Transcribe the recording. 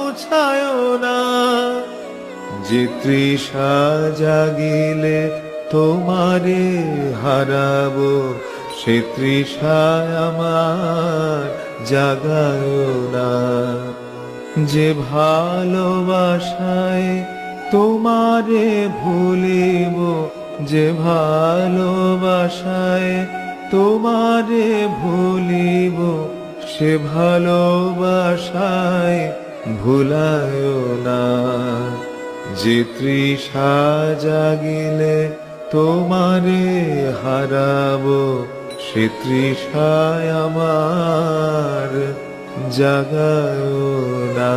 মুছায় না। যে তৃষা জাগিলে তোমারে হারাবো, সে তৃষায় আমার জাগায় না। যে ভালোবাসায় তোমারে ভুলিব, যে ভালোবাসায় তোমারে ভুলিব, সে ভালোবাসায় ভুলায় না। যে তৃষা জাগিলে তোমারে হারাবো, সে তৃষায় আমার জাগায় না।